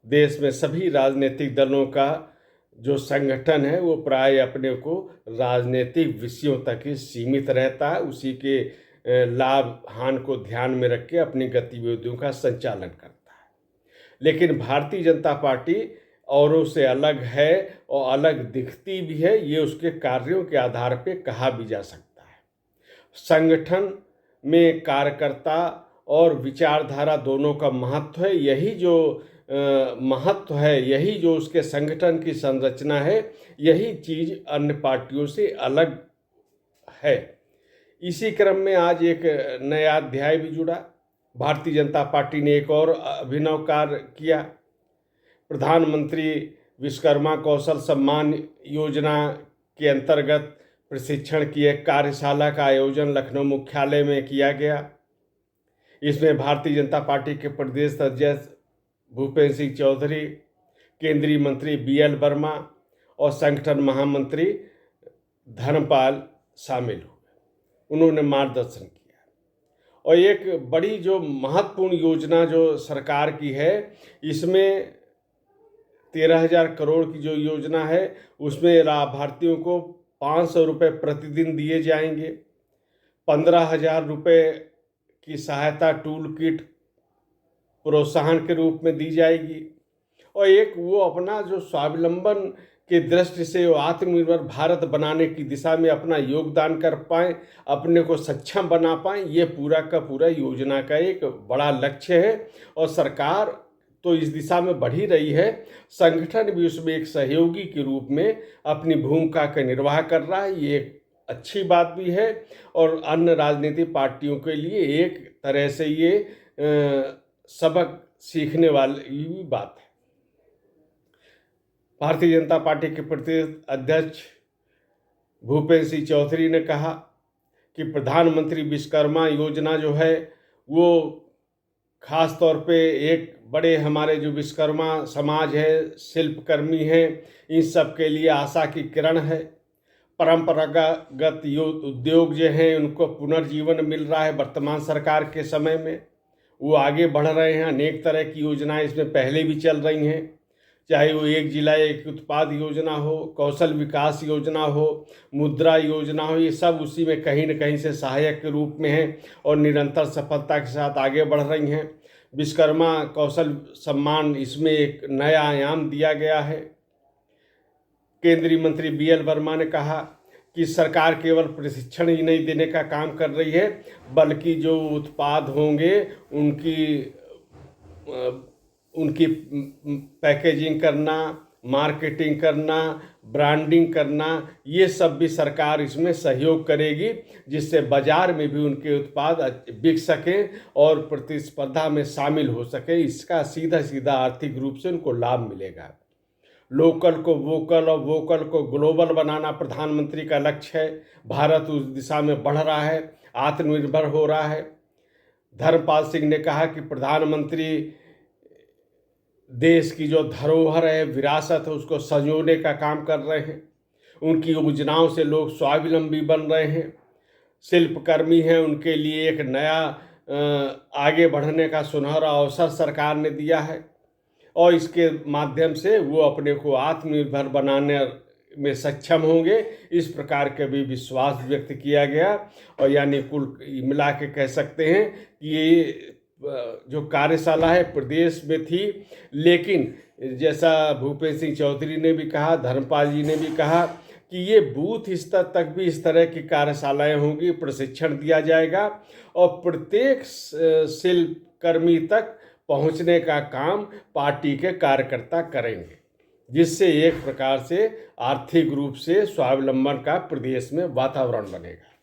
देश में सभी राजनीतिक दलों का जो संगठन है वो प्राय अपने को राजनीतिक विषयों तक ही सीमित रहता है, उसी के लाभ हानि को ध्यान में रख के अपनी गतिविधियों का संचालन करता है। लेकिन भारतीय जनता पार्टी औरों से अलग है और अलग दिखती भी है, ये उसके कार्यों के आधार पे कहा भी जा सकता है। संगठन में कार्यकर्ता और विचारधारा दोनों का महत्व है, यही जो महत्व है, यही जो उसके संगठन की संरचना है, यही चीज़ अन्य पार्टियों से अलग है। इसी क्रम में आज एक नया अध्याय भी जुड़ा। भारतीय जनता पार्टी ने एक और अभिनव कार्य किया। प्रधानमंत्री विश्वकर्मा कौशल सम्मान योजना के अंतर्गत प्रशिक्षण की एक कार्यशाला का आयोजन लखनऊ मुख्यालय में किया गया। इसमें भारतीय जनता पार्टी के प्रदेश अध्यक्ष भूपेंद्र सिंह चौधरी, केंद्रीय मंत्री BL वर्मा और संगठन महामंत्री धर्मपाल शामिल हुए। उन्होंने मार्गदर्शन किया और एक बड़ी जो महत्वपूर्ण योजना जो सरकार की है, इसमें 13,000 करोड़ की जो योजना है उसमें लाभार्थियों को 500 रुपये प्रतिदिन दिए जाएंगे। 15,000 रुपये की सहायता टूल किट प्रोत्साहन के रूप में दी जाएगी और एक वो अपना जो स्वावलंबन की दृष्टि से वो आत्मनिर्भर भारत बनाने की दिशा में अपना योगदान कर पाएँ, अपने को सक्षम बना पाएँ, ये पूरा का पूरा योजना का एक बड़ा लक्ष्य है और सरकार तो इस दिशा में बढ़ ही रही है। संगठन भी उसमें एक सहयोगी के रूप में अपनी भूमिका का निर्वाह कर रहा है, ये एक अच्छी बात भी है और अन्य राजनीतिक पार्टियों के लिए एक तरह से ये सबक सीखने वाली भी बात है। भारतीय जनता पार्टी के प्रदेश अध्यक्ष भूपेंद्र सिंह चौधरी ने कहा कि प्रधानमंत्री विश्वकर्मा योजना जो है वो खास तौर पे एक बड़े हमारे जो विश्वकर्मा समाज है, शिल्पकर्मी हैं, इन सब के लिए आशा की किरण है। परंपरागत उद्योग जो हैं उनको पुनर्जीवन मिल रहा है वर्तमान सरकार के समय में, वो आगे बढ़ रहे हैं। अनेक तरह की योजनाएं इसमें पहले भी चल रही हैं, चाहे वो एक जिला एक उत्पाद योजना हो, कौशल विकास योजना हो, मुद्रा योजना हो, ये सब उसी में कहीं न कहीं से सहायक के रूप में हैं और निरंतर सफलता के साथ आगे बढ़ रही हैं। विश्वकर्मा कौशल सम्मान, इसमें एक नया आयाम दिया गया है। केंद्रीय मंत्री BL वर्मा ने कहा कि सरकार केवल प्रशिक्षण ही नहीं देने का काम कर रही है, बल्कि जो उत्पाद होंगे उनकी पैकेजिंग करना, मार्केटिंग करना, ब्रांडिंग करना, ये सब भी सरकार इसमें सहयोग करेगी, जिससे बाजार में भी उनके उत्पाद बिक सकें और प्रतिस्पर्धा में शामिल हो सके। इसका सीधा सीधा आर्थिक रूप से उनको लाभ मिलेगा। लोकल को वोकल और वोकल को ग्लोबल बनाना प्रधानमंत्री का लक्ष्य है। भारत उस दिशा में बढ़ रहा है, आत्मनिर्भर हो रहा है। धर्मपाल सिंह ने कहा कि प्रधानमंत्री देश की जो धरोहर है, विरासत है, उसको संजोने का काम कर रहे हैं। उनकी योजनाओं से लोग स्वावलंबी बन रहे हैं। शिल्पकर्मी हैं, उनके लिए एक नया आगे बढ़ने का सुनहरा अवसर सरकार ने दिया है और इसके माध्यम से वो अपने को आत्मनिर्भर बनाने में सक्षम होंगे, इस प्रकार का भी विश्वास व्यक्त किया गया। और यानी कुल मिला के कह सकते हैं कि ये जो कार्यशाला है प्रदेश में थी, लेकिन जैसा भूपेंद्र सिंह चौधरी ने भी कहा, धर्मपाल जी ने भी कहा कि ये बूथ स्तर तक भी इस तरह की कार्यशालाएं होंगी, प्रशिक्षण दिया जाएगा और प्रत्येक शिल्पकर्मी तक पहुंचने का काम पार्टी के कार्यकर्ता करेंगे, जिससे एक प्रकार से आर्थिक रूप से स्वावलंबन का प्रदेश में वातावरण बनेगा।